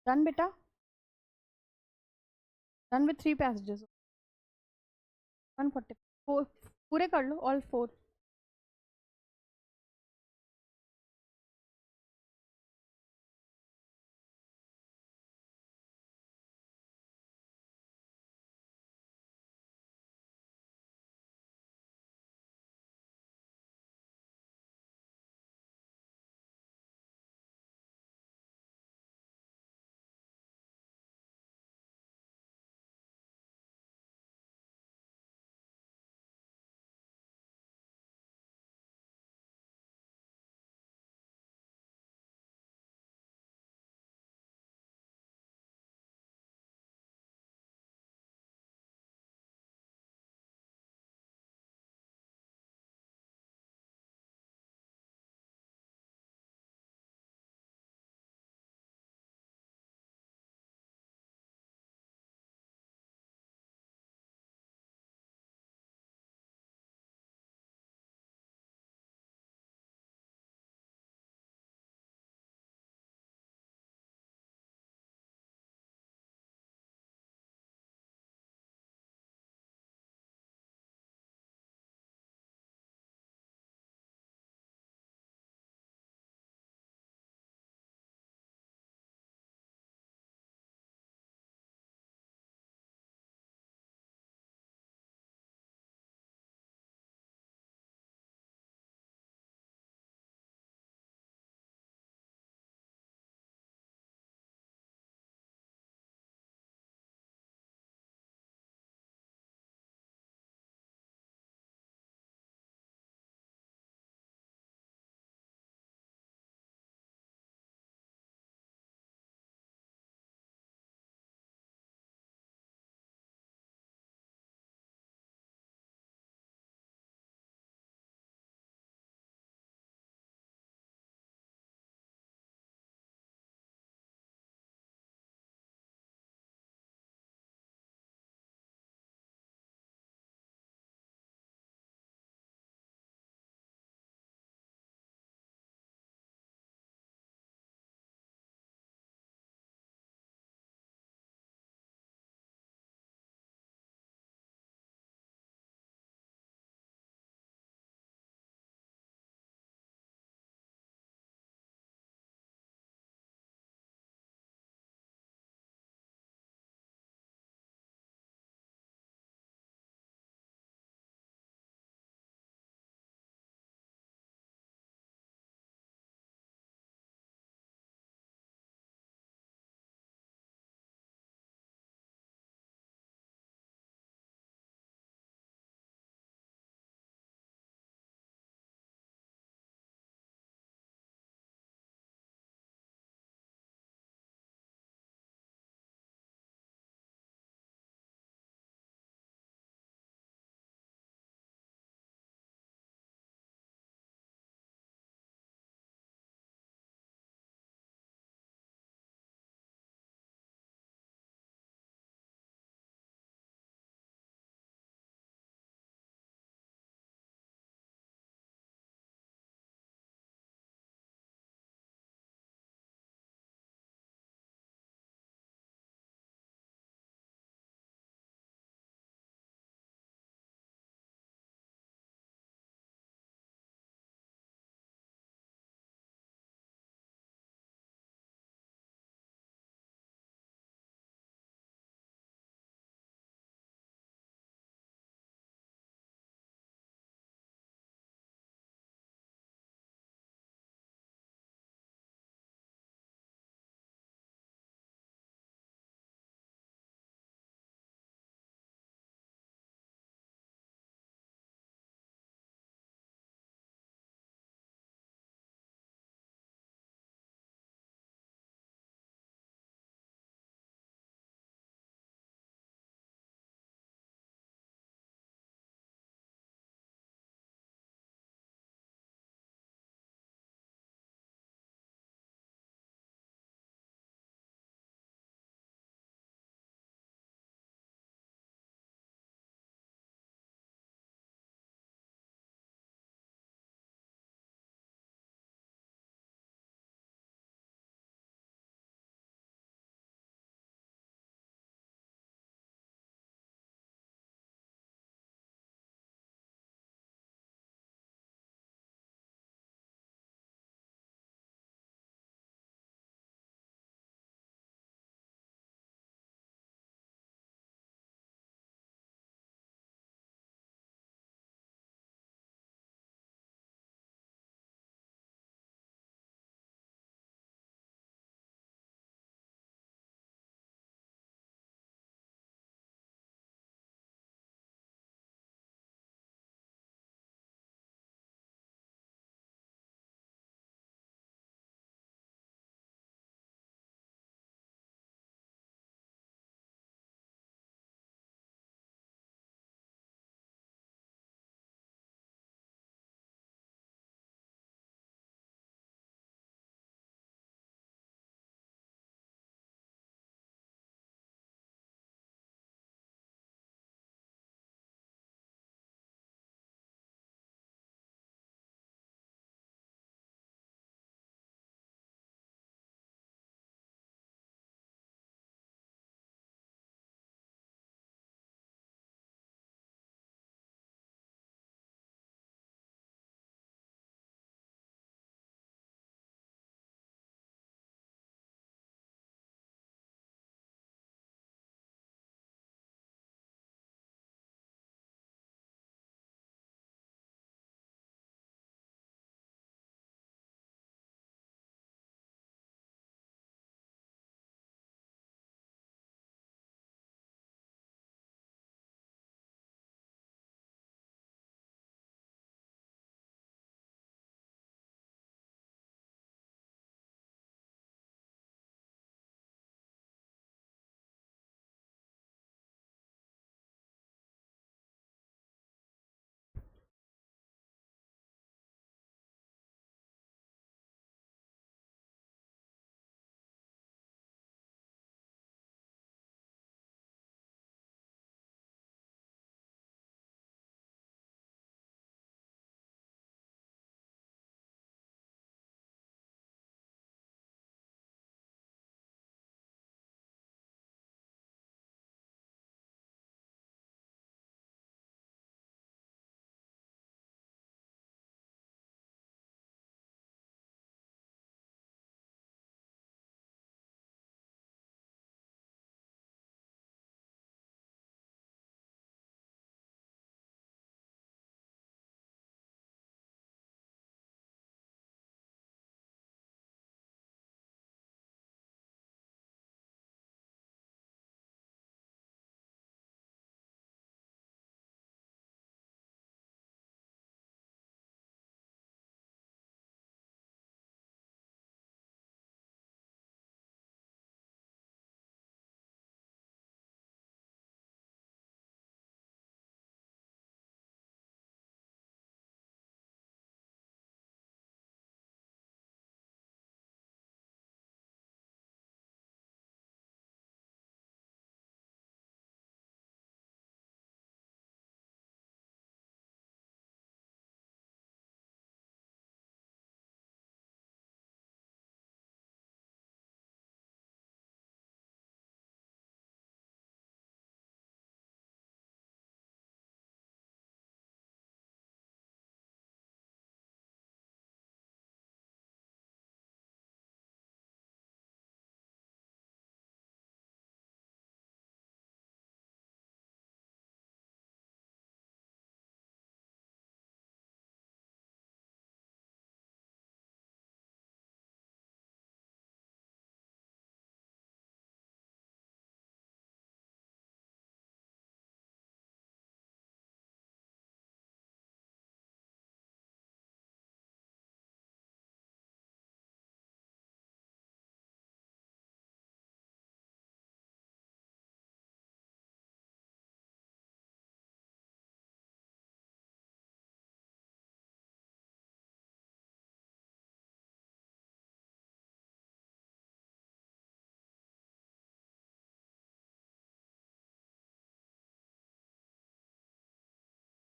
Done बेटा, done with 3 passages. 140। Four पूरे कर लो, all 4।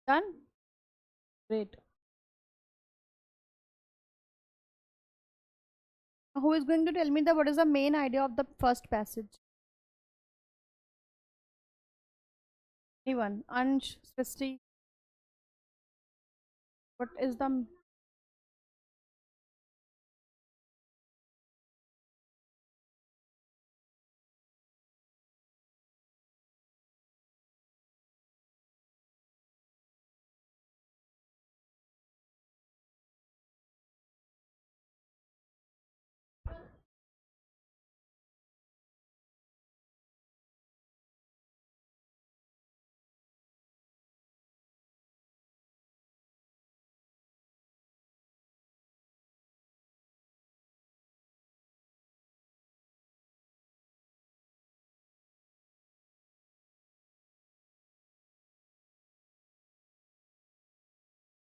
Done? Great. Who is going to tell me what is the main idea of the first passage? Anyone? Ansh, Srishti? What is the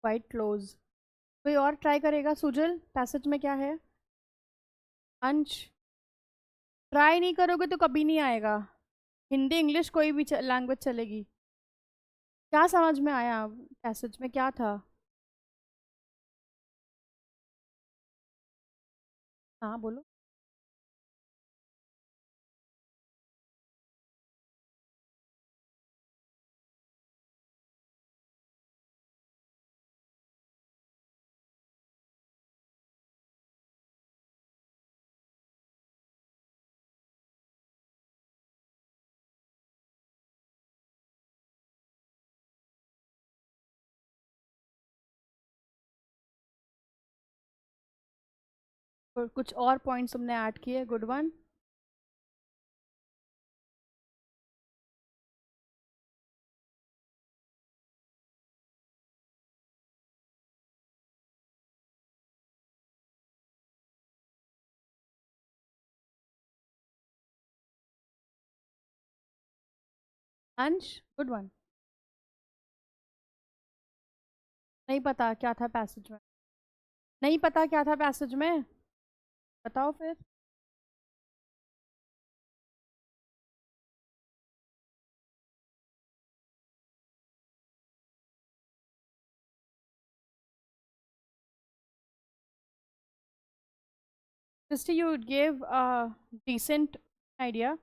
quite close? कोई और try करेगा? Sujal, passage में क्या है? अंश, try नहीं करोगे तो कभी नहीं आएगा। हिंदी इंग्लिश कोई भी लैंग्वेज चलेगी। क्या समझ में आया? पैसेज में क्या था? हाँ बोलो। और कुछ और पॉइंट्स तुमने ऐड किए? Good one. अंश, गुड वन। नहीं पता क्या था पैसेज में? नहीं पता क्या था पैसेज में? बताओ फिर। Christy, you gave a decent idea.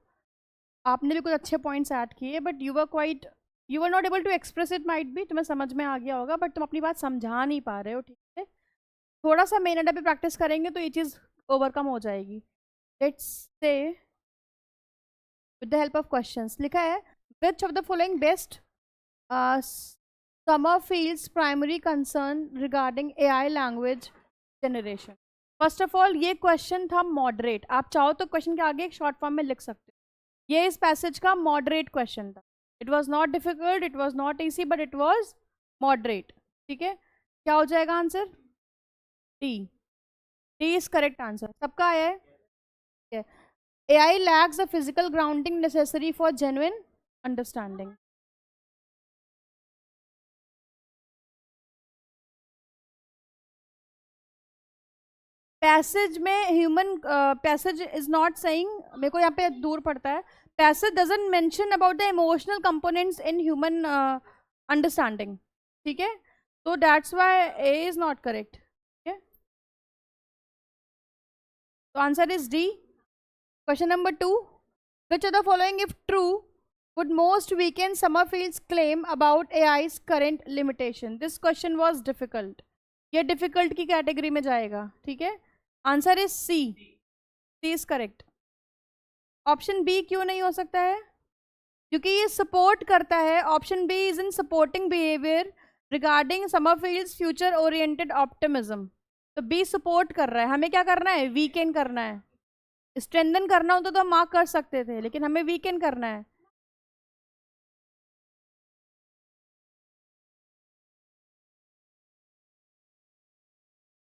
आपने भी कुछ अच्छे पॉइंट्स ऐड किए, but you were not able to express it. Might be तुम्हें समझ में आ गया होगा, बट तुम अपनी बात समझा नहीं पा रहे हो ठीक से। थोड़ा सा मेन अड्डा पे प्रैक्टिस करेंगे तो ये चीज़ ओवरकम हो जाएगी। Let's say with the help of questions लिखा है, which of the following best Summerfield's primary concern regarding AI language generation. First of all ये क्वेश्चन था मॉडरेट। आप चाहो तो क्वेश्चन के आगे एक शॉर्ट फॉर्म में लिख सकते हो। ये इस पैसेज का मॉडरेट क्वेश्चन था। It was not difficult, it was not easy, but it was moderate. ठीक है, क्या हो जाएगा answer? D. D is correct answer. सबका है। AI lacks the physical grounding necessary for genuine understanding. Passage में human passage is not saying, मेरे को यहाँ पे दूर पड़ता है, passage doesn't mention about the emotional components in human understanding. ठीक है, तो that's why A is not correct. ठीक है, तो answer is D. Question number 2, which of the following if true would most weaken Summerfield's claim about AI's current limitation? This question was difficult. ये difficult की category में जाएगा। ठीक है, answer is C. C is correct. Option B क्यों नहीं हो सकता है? क्योंकि ये सपोर्ट करता है। Option B is in supporting behaviour regarding Summerfield's future oriented optimism. तो बी सपोर्ट कर रहा है। हमें क्या करना है? वीकेंड करना है। स्ट्रेंथन करना होता तो हम मार्क कर सकते थे, लेकिन हमें वीकेंड करना है।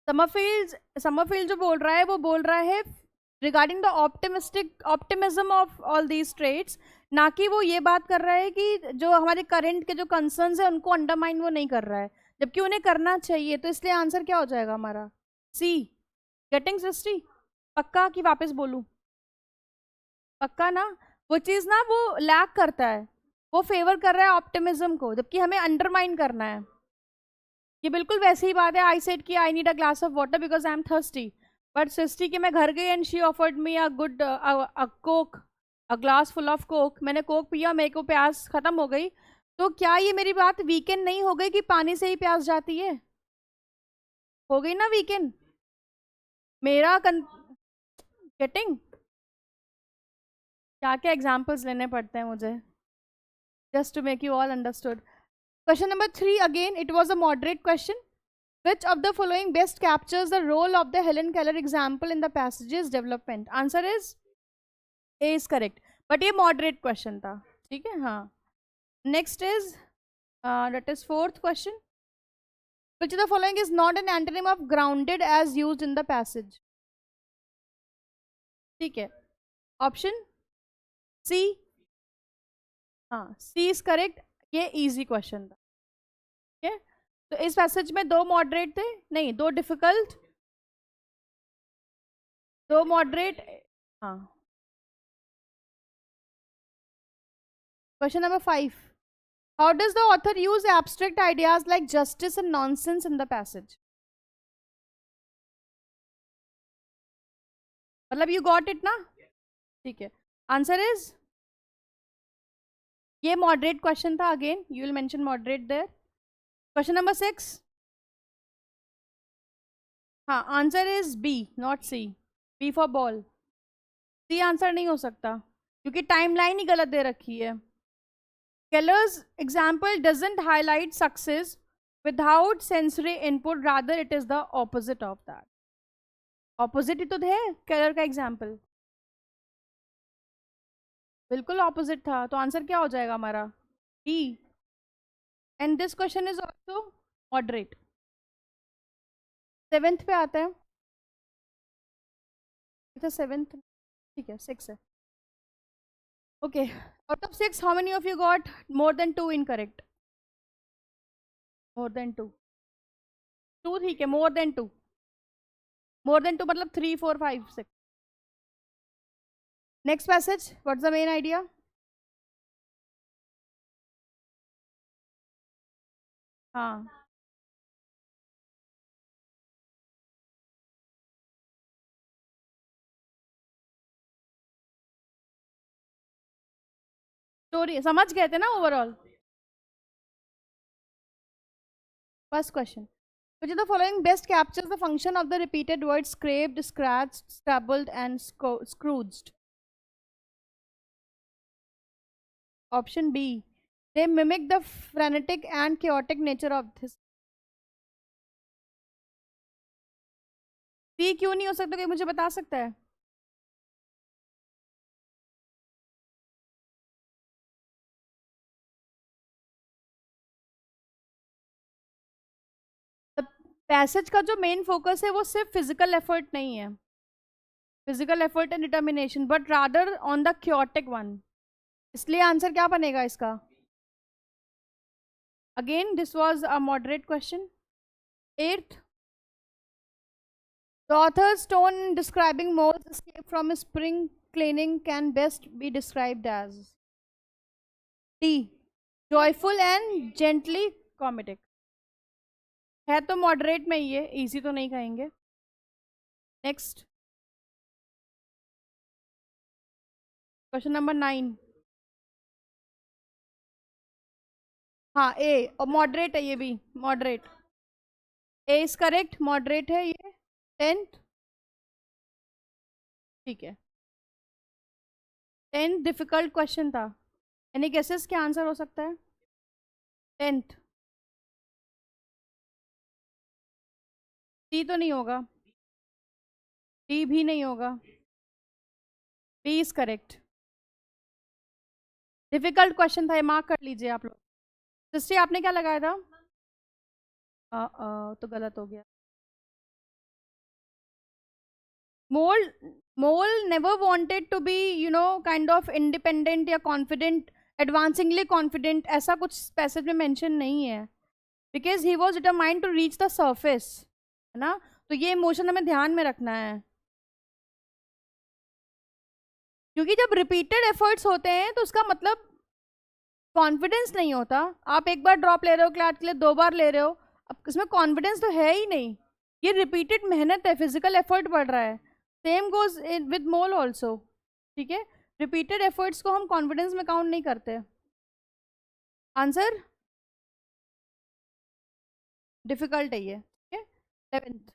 समरफील्ड जो बोल रहा है वो बोल रहा है regarding the optimism of all these trades, ना कि वो ये बात कर रहा है कि जो हमारे करंट के जो कंसर्न्स है उनको अंडरमाइन वो नहीं कर रहा है, जबकि उन्हें करना चाहिए। तो इसलिए आंसर क्या हो जाएगा हमारा? सी। गेटिंग सिस्टी? पक्का कि वापस बोलूं? पक्का ना? वो चीज़ ना वो लैक करता है। वो फेवर कर रहा है ऑप्टिमिज्म को, जबकि हमें अंडरमाइन करना है। ये बिल्कुल वैसी ही बात है, आई सेड कि I need a glass of water because I am thirsty, but Srishti के मैं घर गई and she offered me a good coke, a glass full of coke. मैंने कोक पिया, मेरे को प्यास खत्म हो गई। तो क्या ये मेरी बात वीकेंड नहीं हो गई कि पानी से ही प्यास जाती है? हो गई ना वीकेंड मेरा गेटिंग। क्या क्या एग्जाम्पल्स लेने पड़ते हैं मुझे just to make you all understood. Question number 3 again, it was a moderate question. Which of the following best captures the role of the Helen Keller example in the passage's development? Answer is A is correct. But ये moderate question था, ठीक है? हाँ. Next is that is fourth question. Which of the following is not an antonym of grounded as used in the passage? ठीक है. Option C. हाँ, C is correct. ये easy question था. ठीक है? तो इस पैसेज में दो मॉडरेट थे, नहीं दो डिफिकल्ट, दो मॉडरेट। हाँ। Question number 5, how does the author use abstract ideas like justice and nonsense in the passage? मतलब यू गॉट इट ना? ठीक है, आंसर इज, ये मॉडरेट क्वेश्चन था, again you will mention moderate there. Question number 6, हाँ answer is B not C, B for ball. C answer नहीं हो सकता क्योंकि टाइमलाइन ही गलत दे रखी है। Keller's example doesn't highlight success without sensory input, rather it is the opposite of that. Opposite ही तो है केलर का एग्जाम्पल, बिल्कुल ऑपोजिट था, तो आंसर क्या हो जाएगा हमारा? E. And this question is also moderate. 7th पे आता है, अच्छा 7th, ठीक है 6 है। Okay, out of 6 how many of you got more than 2 incorrect? More than 2, 2 ठीक है, मोर देन 2, मोर देन 2 मतलब 3 4 5 6। Next passage, what's the main idea? हाँ, स्टोरी समझ गए थे ना overall? First question, which of the following best captures the function of the repeated words scraped, scratched, scrabbled and scrooged? Option B, they mimic the frenetic and chaotic nature of this. C क्यों नहीं हो सकता, कोई मुझे बता सकता है? Passage का जो मेन फोकस है वो सिर्फ फिजिकल एफर्ट नहीं है, physical effort and determination, but rather on the chaotic one. इसलिए आंसर क्या बनेगा इसका? Again this was a moderate question. 8th, the author's tone in describing Mole's escape from a spring cleaning can best be described as D, joyful and gently comedic। है तो moderate में ही है, easy तो नहीं कहेंगे। नेक्स्ट, क्वेश्चन नंबर 9, हाँ ए, और moderate है ये भी, moderate. A is correct, moderate है ये। 10th, ठीक है, 10th डिफिकल्ट क्वेश्चन था, एनी गेसेस क्या आंसर हो सकता है? 10th, डी तो नहीं होगा, डी भी नहीं होगा, B is correct. Difficult question था ये, मार्क कर लीजिए आप लोग। सिस्टर आपने क्या लगाया था? तो गलत हो गया। Mole never wanted to be, you know, kind of independent या confident, advancingly confident, ऐसा कुछ पैसेज में मेंशन नहीं है, because he was determined to reach the surface, है ना? तो ये इमोशन हमें ध्यान में रखना है, क्योंकि जब रिपीटेड एफर्ट्स होते हैं तो उसका मतलब कॉन्फिडेंस नहीं होता। आप एक बार ड्रॉप ले रहे हो क्लास के लिए, 2 बार ले रहे हो, अब इसमें कॉन्फिडेंस तो है ही नहीं। ये रिपीटेड मेहनत है, फिजिकल एफर्ट बढ़ रहा है। Same goes with mole also. ठीक है, रिपीटेड एफर्ट्स को हम कॉन्फिडेंस में काउंट नहीं करते। आंसर डिफिकल्ट है ये। ठीक है, 11th।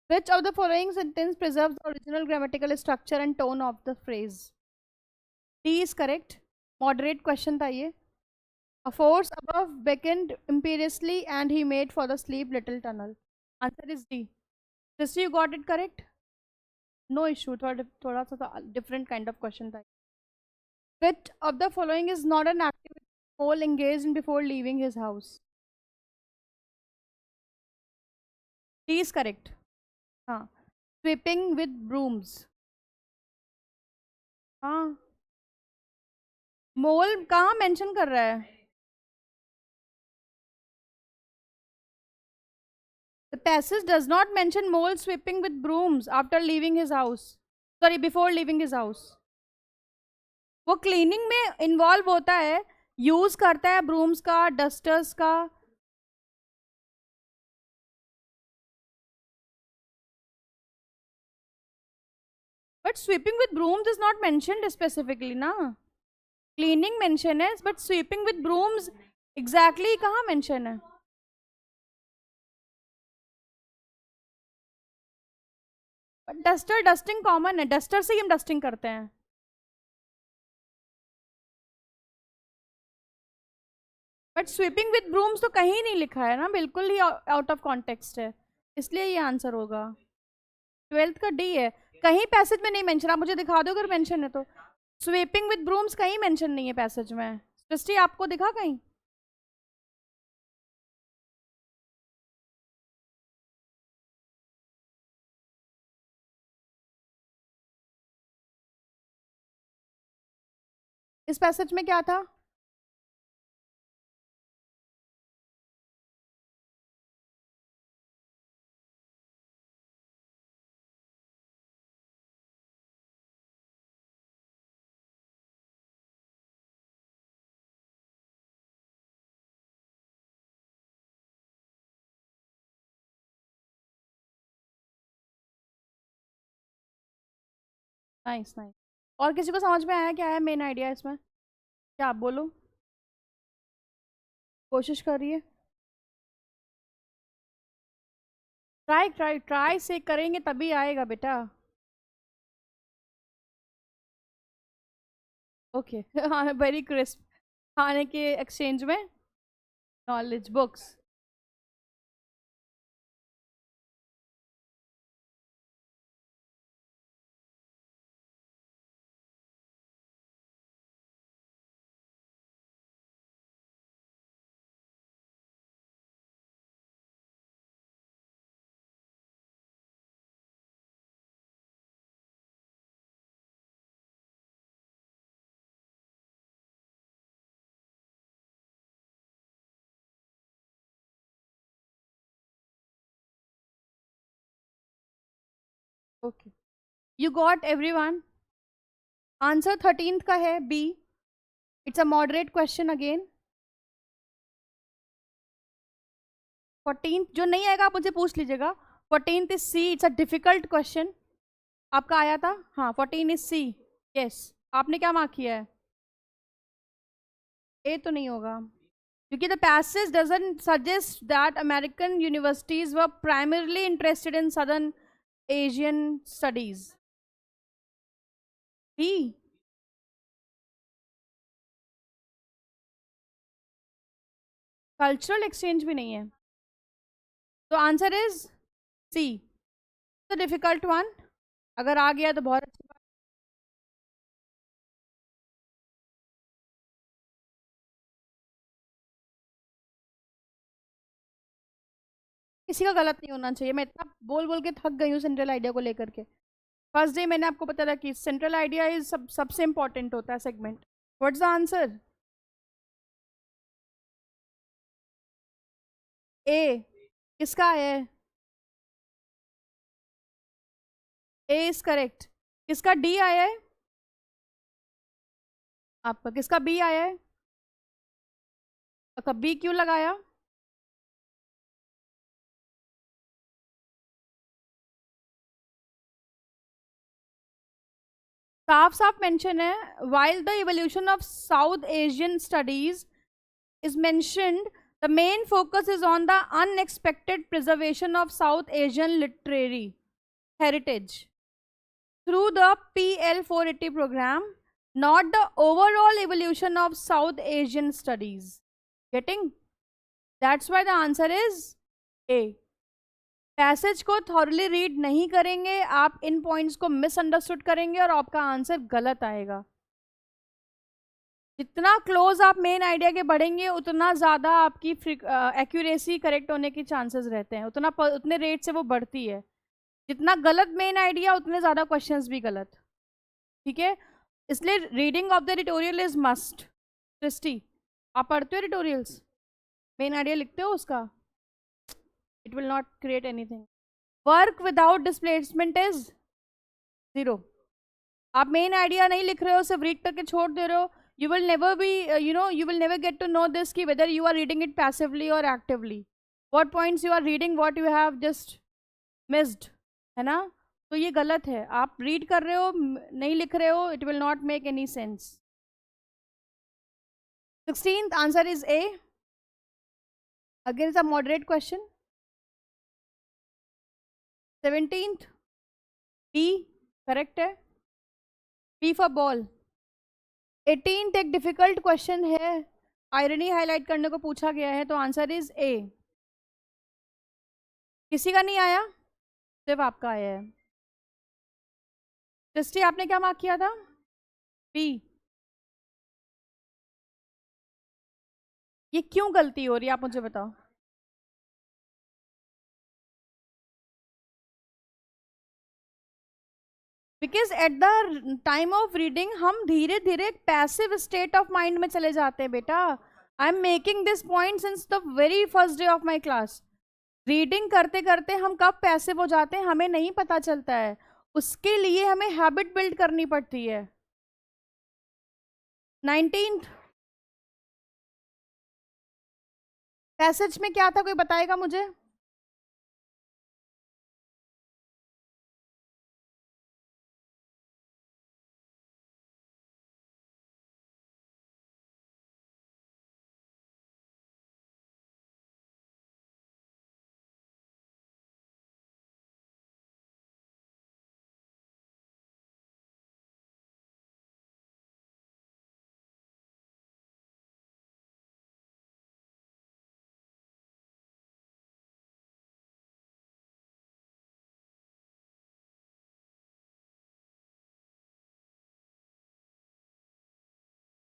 Which of the following sentence preserves the original grammatical structure and tone of the phrase? D is correct. Moderate question था ये. A force above beckoned imperiously and he made for the sleep little tunnel. Answer is D. This you got it correct. No issue. थोड़ा सा different kind of question था. Which of the following is not an activity Paul engaged in before leaving his house? D is correct. हाँ. Sweeping with brooms. हाँ. मोल कहाँ mention कर रहा है? The passage does not mention Mole sweeping with brooms after leaving his house. Sorry, before leaving his house. वो cleaning में involve होता है, यूज करता है ब्रूम्स का, डस्टर्स का। But sweeping with brooms is not mentioned specifically ना। Cleaning mention है, but sweeping with brooms exactly कहाँ मेंशन है? डस्टर डस्टिंग कॉमन है, डस्टर से ही हम डस्टिंग करते हैं। बट स्वीपिंग विद ब्रूम्स तो कहीं नहीं लिखा है ना, बिल्कुल ही आउट ऑफ कॉन्टेक्स्ट है, इसलिए ये आंसर होगा। 12th का डी है। कहीं पैसेज में नहीं मेंशन, आप मुझे दिखा दो अगर मेंशन है तो। स्वीपिंग विद ब्रूम्स कहीं मेंशन नहीं है पैसेज में। सृष्टि आपको दिखा कहीं? इस पैसेज में क्या था? Nice nice. और किसी को समझ में आया क्या है मेन आइडिया इसमें? क्या आप बोलो, कोशिश करिए। ट्राई ट्राई ट्राई से करेंगे तभी आएगा बेटा। ओके हाँ, वेरी क्रिस्प। खाने के एक्सचेंज में knowledge books. Okay, you got everyone. Answer 13th का है B. It's a moderate question again. 14th जो नहीं आएगा आप मुझे पूछ लीजिएगा। 14th is C, it's a difficult question. आपका आया था? हाँ, 14 इज सी। यस। आपने क्या मार्क किया है? ए तो नहीं होगा, क्योंकि the passage doesn't suggest that American universities were primarily interested in Southern Asian studies. B. Cultural exchange भी नहीं है, तो answer is C, the difficult one. अगर आ गया तो बहुत अच्छी बात। किसी का गलत नहीं होना चाहिए। मैं इतना बोल बोल के थक गई हूँ सेंट्रल आइडिया को लेकर के। फर्स्ट डे मैंने आपको बताया कि सेंट्रल आइडिया इज सबसे इंपॉर्टेंट होता है segment. What's the answer? A. किसका है? A is correct. किसका डी आया है? आपका किसका बी आया है? आपका बी क्यों लगाया? साफ साफ मेंशन है, while the evolution of South Asian studies is mentioned, the main focus is on the unexpected preservation of South Asian literary heritage through the PL 480 program, not the overall evolution of South Asian studies. Getting? That's why the answer is A. Passage को thoroughly read नहीं करेंगे आप, इन points को misunderstood करेंगे और आपका answer गलत आएगा। जितना क्लोज आप मेन आइडिया के बढ़ेंगे उतना ज़्यादा आपकी एक्यूरेसी करेक्ट होने की चांसेस रहते हैं, उतने रेट से वो बढ़ती है। जितना गलत मेन आइडिया उतने ज़्यादा क्वेश्चंस भी गलत। ठीक है, इसलिए reading of the editorial is must. Srishti, आप पढ़ते हो एडिटोरियल्स? मेन आइडिया लिखते हो उसका? It will not create anything. Work without displacement is 0। आप मेन आइडिया नहीं लिख रहे हो, सिर्फ रीड करके छोड़ दे रहे हो, you will never be you will never get to know this ki whether you are reading it passively or actively, what points you are reading, what you have just missed, है ना? तो ये गलत है, आप रीड कर रहे हो नहीं लिख रहे हो, it will not make any sense। 16th answer is A। again it's a moderate question। 17th B correct है, B for ball। 18th एक डिफिकल्ट क्वेश्चन है, आयरनी हाईलाइट करने को पूछा गया है, तो आंसर इज ए। किसी का नहीं आया, सिर्फ आपका आया है। सृष्टि आपने क्या मार्क किया था? बी। ये क्यों गलती हो रही है आप मुझे बताओ। Because at the time of reading हम धीरे धीरे पैसिव स्टेट ऑफ माइंड में चले जाते हैं बेटा। I am making this point since the very first day of my class. Reading करते करते हम कब पैसिव हो जाते हैं हमें नहीं पता चलता है, उसके लिए हमें हैबिट बिल्ड करनी पड़ती है। 19th पैसेज में क्या था, कोई बताएगा मुझे?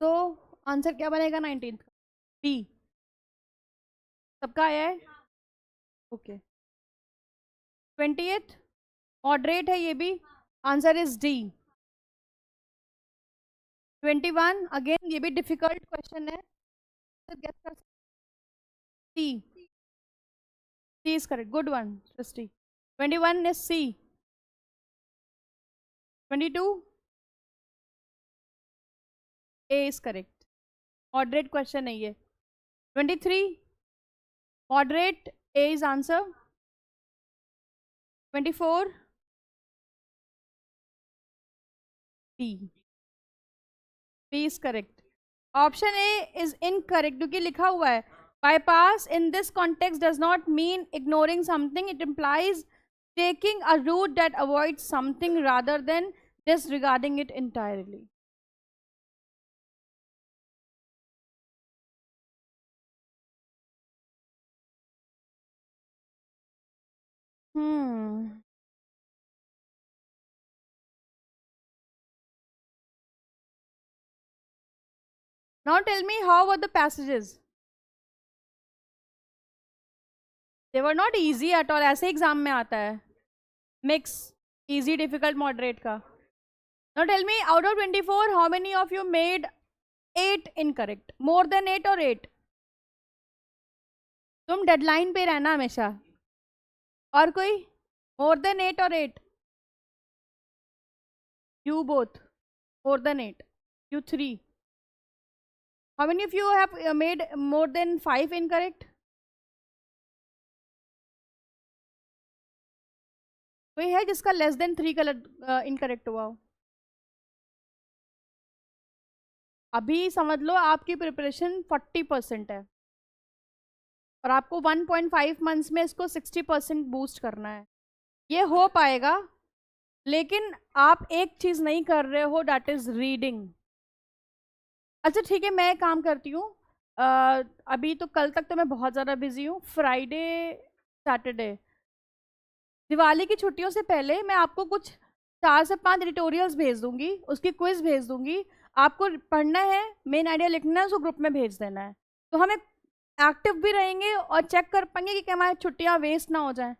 तो आंसर क्या बनेगा 19th का? बी। सबका आया है? ओके। 20th मॉडरेट है ये भी, आंसर इज डी। 21 अगेन ये भी डिफिकल्ट क्वेश्चन है, C. C is correct, good one Srishti. 21 is C. 22 A is correct, moderate question है ये। 23 moderate, A is answer. 24 B, B is correct. Option A is incorrect क्योंकि लिखा हुआ है bypass in this context does not mean ignoring something, it implies taking a route that avoids something rather than disregarding it entirely। Now tell me how were the passages? They were not easy at all, ऐसे exam में आता है mix easy difficult moderate का। Now tell me out of 24 how many of you made 8 incorrect, more than 8 or 8? तुम deadline पे रहना हमेशा। और कोई more than 8 or 8? You both more than 8, you 3, How many of you have made more than 5 incorrect? कोई है जिसका less than 3 colour incorrect हुआ हो? अभी समझ लो आपकी प्रिपरेशन 40% है और आपको 1.5 मंथ्स में इसको 60% बूस्ट करना है। ये हो पाएगा, लेकिन आप एक चीज नहीं कर रहे हो, दैट इज रीडिंग। अच्छा ठीक है, मैं एक काम करती हूँ, अभी तो कल तक तो मैं बहुत ज़्यादा बिजी हूँ। फ्राइडे सैटरडे दिवाली की छुट्टियों से पहले मैं आपको कुछ 4 से 5 एडिटोरियल्स भेज दूंगी, उसकी क्विज भेज दूंगी। आपको पढ़ना है, मेन आइडिया लिखना है, उसको ग्रुप में भेज देना है। तो हम एक्टिव भी रहेंगे और चेक कर पाएंगे कि हमारी छुट्टियां वेस्ट ना हो जाएं।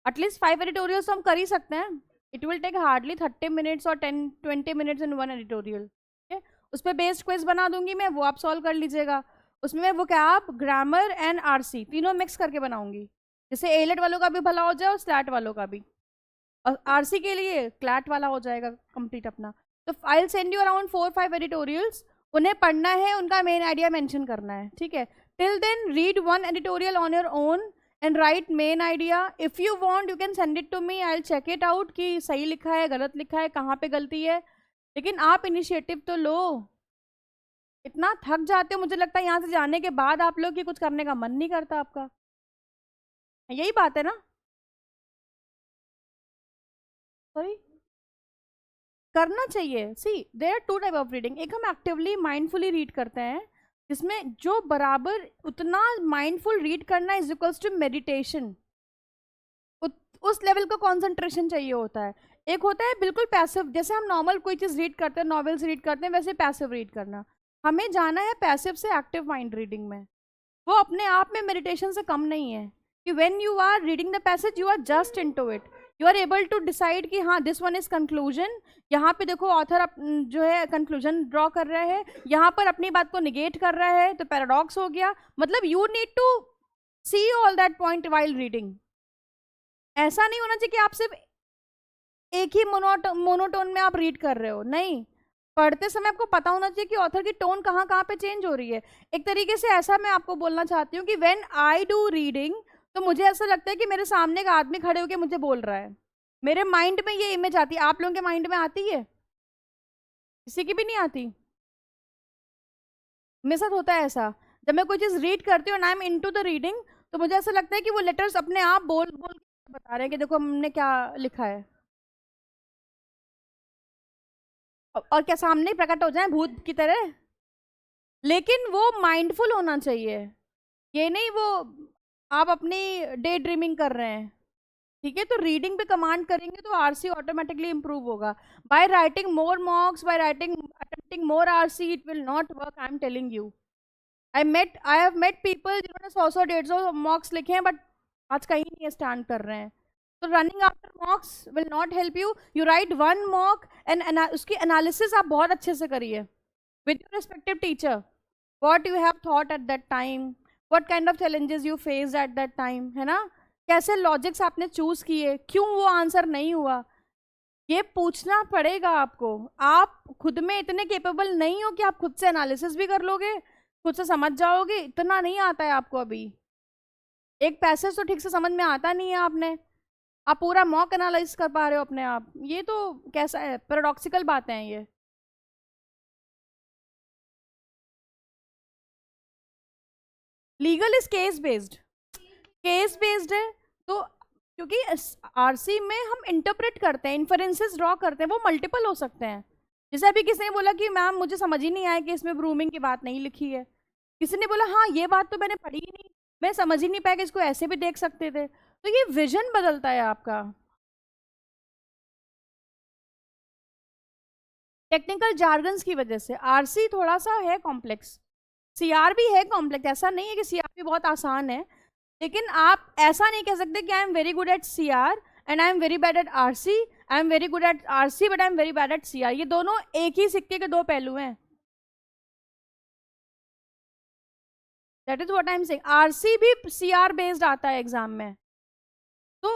एटलीस्ट 5 एडिटोरियल्स तो हम कर ही सकते हैं। It will take hardly 30 minutes और 10-20 मिनट्स इन वन एडिटोरियल। ठीक है, उस पर बेस्ड क्विज बना दूंगी मैं, वो आप सॉल्व कर लीजिएगा। उसमें मैं वोकैब, ग्रामर एंड आरसी तीनों मिक्स करके बनाऊंगी, जिससे एलेट वालों का भी भला हो जाए और स्लैट वालों का भी। और आरसी के लिए क्लैट वाला हो जाएगा कंप्लीट अपना। तो I will send you around 4-5 editorials, उन्हें पढ़ना है, उनका मेन आइडिया मेंशन करना है। ठीक है, till then read one editorial on your own and write main idea. If you want you can send it to me, I will check it out कि सही लिखा है, गलत लिखा है, कहाँ पे गलती है। लेकिन आप इनिशिएटिव तो लो। इतना थक जाते हो, मुझे लगता है यहाँ से जाने के बाद आप लोग की कुछ करने का मन नहीं करता आपका। यही बात है ना? सॉरी, करना चाहिए। See there are two type of reading. एक हम एक्टिवली माइंडफुली रीड करते हैं, जिसमें जो बराबर उतना माइंडफुल रीड करना इज इक्वल्स टू मेडिटेशन। उस लेवल का कंसंट्रेशन चाहिए होता है। एक होता है बिल्कुल पैसिव, जैसे हम नॉर्मल कोई चीज़ रीड करते हैं, नॉवेल्स रीड करते हैं, वैसे पैसिव रीड करना। हमें जाना है पैसिव से एक्टिव माइंड रीडिंग में। वो अपने आप में मेडिटेशन से कम नहीं है कि when you are reading the passage you are just into it, you are able to decide कि हाँ दिस वन इज कंक्लूजन। यहाँ पे देखो ऑथर जो है कंक्लूजन ड्रॉ कर रहा है, यहाँ पर अपनी बात को निगेट कर रहा है, तो पैराडॉक्स हो गया। मतलब you need to see all that point while reading. ऐसा नहीं होना चाहिए कि आप सिर्फ एक ही मोनोटोन में आप रीड कर रहे हो। नहीं, पढ़ते समय आपको पता होना चाहिए कि ऑथर की टोन कहाँ कहाँ पे चेंज हो रही है। एक तरीके से ऐसा मैं आपको बोलना चाहती हूँ कि व्हेन आई डू रीडिंग, तो मुझे ऐसा लगता है कि मेरे सामने का आदमी खड़े होकर मुझे बोल रहा है। मेरे माइंड में ये इमेज आती है। आप लोगों के माइंड में आती है? किसी की भी नहीं आती? मेरे साथ होता है ऐसा, जब मैं कोई चीज़ रीड करती हूँ, I am into the reading, तो मुझे ऐसा लगता है कि वो लेटर्स अपने आप बोल बोल के बता रहे हैं कि देखो हमने क्या लिखा है। और क्या सामने प्रकट हो जाए भूत की तरह। लेकिन वो माइंडफुल होना चाहिए, ये नहीं वो आप अपनी डे ड्रीमिंग कर रहे हैं। ठीक है, तो रीडिंग पे कमांड करेंगे तो आरसी ऑटोमेटिकली इंप्रूव होगा। By writing more mocks, by writing attempting more RC, it will not work, I am telling you. I have met people जिन्होंने 100 150 मॉक्स लिखे हैं, बट आज कहीं नहीं स्टैंड कर रहे हैं। तो running after मॉक्स will not help you. You right one mock and उसकी एनालिसिस आप बहुत अच्छे से करिए with your respective teacher, what you have thought at that time, what kind of challenges you faced at that time, है ना? कैसे logics आपने चूज किए, क्यों वो आंसर नहीं हुआ, ये पूछना पड़ेगा आपको। आप खुद में इतने केपेबल नहीं हो कि आप खुद से एनालिसिस भी कर लोगे, खुद से समझ जाओगे, इतना नहीं आता है आपको अभी। एक पैसेज तो ठीक से समझ में आता नहीं है आपने, आप पूरा मॉक एनालाइज कर पा रहे हो अपने आप, ये तो कैसा है, पैराडॉक्सिकल बातें हैं ये। Legal is case based, case based है। तो क्योंकि आरसी में हम इंटरप्रेट करते हैं, इन्फरेंसेस ड्रॉ करते हैं, वो मल्टीपल हो सकते हैं। जैसे अभी किसी ने बोला कि मैम मुझे समझ ही नहीं आया कि इसमें ग्रूमिंग की बात नहीं लिखी है। किसी ने बोला हाँ ये बात तो मैंने पढ़ी ही नहीं, मैं समझ ही नहीं पाया कि इसको ऐसे भी देख सकते थे। तो ये विजन बदलता है आपका। टेक्निकल जार्गन्स की वजह से आरसी थोड़ा सा है कॉम्प्लेक्स, सीआर भी है कॉम्प्लेक्स, ऐसा नहीं है कि सीआर भी बहुत आसान है। लेकिन आप ऐसा नहीं कह सकते कि I am very good at C R and I am very bad at R C. I am very good at R C but I am very bad at C R, ये दोनों एक ही सिक्के के दो पहलू हैं। That is what I am saying, R C भी सी आर बेस्ड आता है एग्जाम में। तो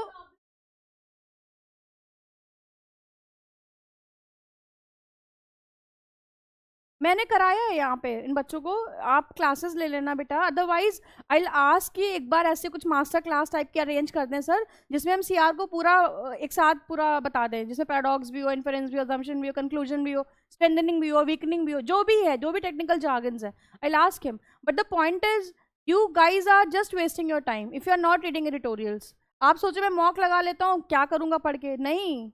मैंने कराया है यहाँ पे इन बच्चों को, आप क्लासेस ले लेना बेटा, अदरवाइज आई आस्क कि एक बार ऐसे कुछ मास्टर क्लास टाइप की अरेंज कर दें सर, जिसमें हम सीआर को पूरा एक साथ पूरा बता दें, जिसमें पैराडॉक्स भी हो, इन्फरेंस भी हो, अजम्पशन भी हो, कंक्लूजन भी हो, स्ट्रेंथनिंग भी हो, वीकनिंग भी हो, जो भी है, जो भी टेक्निकल जार्गन्स है, I ask him. But the point is you guys are just wasting your time if you are not reading editorials. आप सोचो मैं मॉक लगा लेता हूँ, क्या करूंगा पढ़ के, नहीं।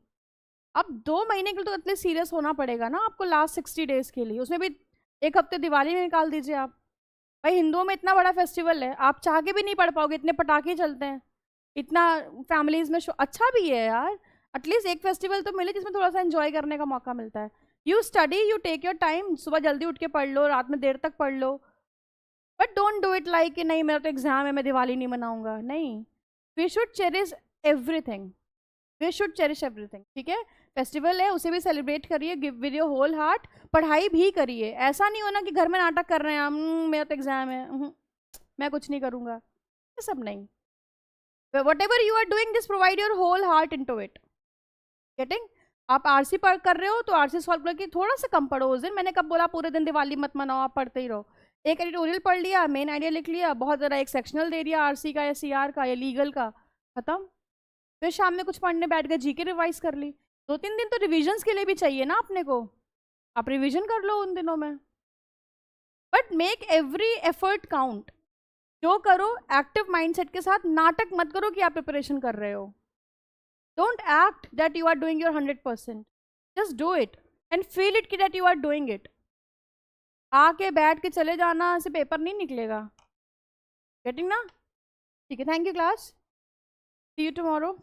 अब 2 महीने के लिए तो इतने सीरियस होना पड़ेगा ना आपको, लास्ट 60 डेज के लिए, उसमें भी 1 हफ्ते दिवाली में निकाल दीजिए आप। भाई हिंदुओं में इतना बड़ा फेस्टिवल है, आप चाह के भी नहीं पढ़ पाओगे, इतने पटाखे चलते हैं, इतना फैमिलीज में अच्छा भी है यार, एटलीस्ट एक फेस्टिवल तो मिले जिसमें थोड़ा सा एंजॉय करने का मौका मिलता है। You study, you take your time, सुबह जल्दी उठ के पढ़ लो, रात में देर तक पढ़ लो, but don't do it like कि नहीं मेरा तो एग्जाम है मैं दिवाली नहीं मनाऊंगा, नहीं। We should cherish everything, we should cherish everything, ठीक है। फेस्टिवल है उसे भी सेलिब्रेट करिए, give with your whole heart, पढ़ाई भी करिए, ऐसा नहीं होना कि घर में नाटक कर रहे हैं हम, मेरा तो एग्जाम है, मैं कुछ नहीं करूंगा, ये सब नहीं। Whatever you are doing this provide your whole heart into it, getting. आप आरसी पढ़ कर रहे हो तो आरसी सॉल्व करके थोड़ा सा कम पढ़ो उस दिन, मैंने कब बोला पूरे दिन दिवाली मत मनाओ, आप पढ़ते ही रहो। एक एडिटोरियल पढ़ लिया, मेन आइडिया लिख लिया, बहुत ज़्यादा एक सेक्शनल दे दिया आरसी का या सीआर का या लीगल का, खत्म। फिर शाम में कुछ पढ़ने बैठ गए, जीके रिवाइज कर ली। 2-3 दिन तो रिविजन्स के लिए भी चाहिए ना अपने को, आप रिविजन कर लो उन दिनों में, but make every effort count. जो करो एक्टिव माइंडसेट के साथ, नाटक मत करो कि आप प्रिपरेशन कर रहे हो। Don't act that you are doing your 100%, just do it and feel it कि that you are doing it. आके बैठ के चले जाना, ऐसे पेपर नहीं निकलेगा, गेटिंग ना। ठीक है, thank you class, see you tomorrow.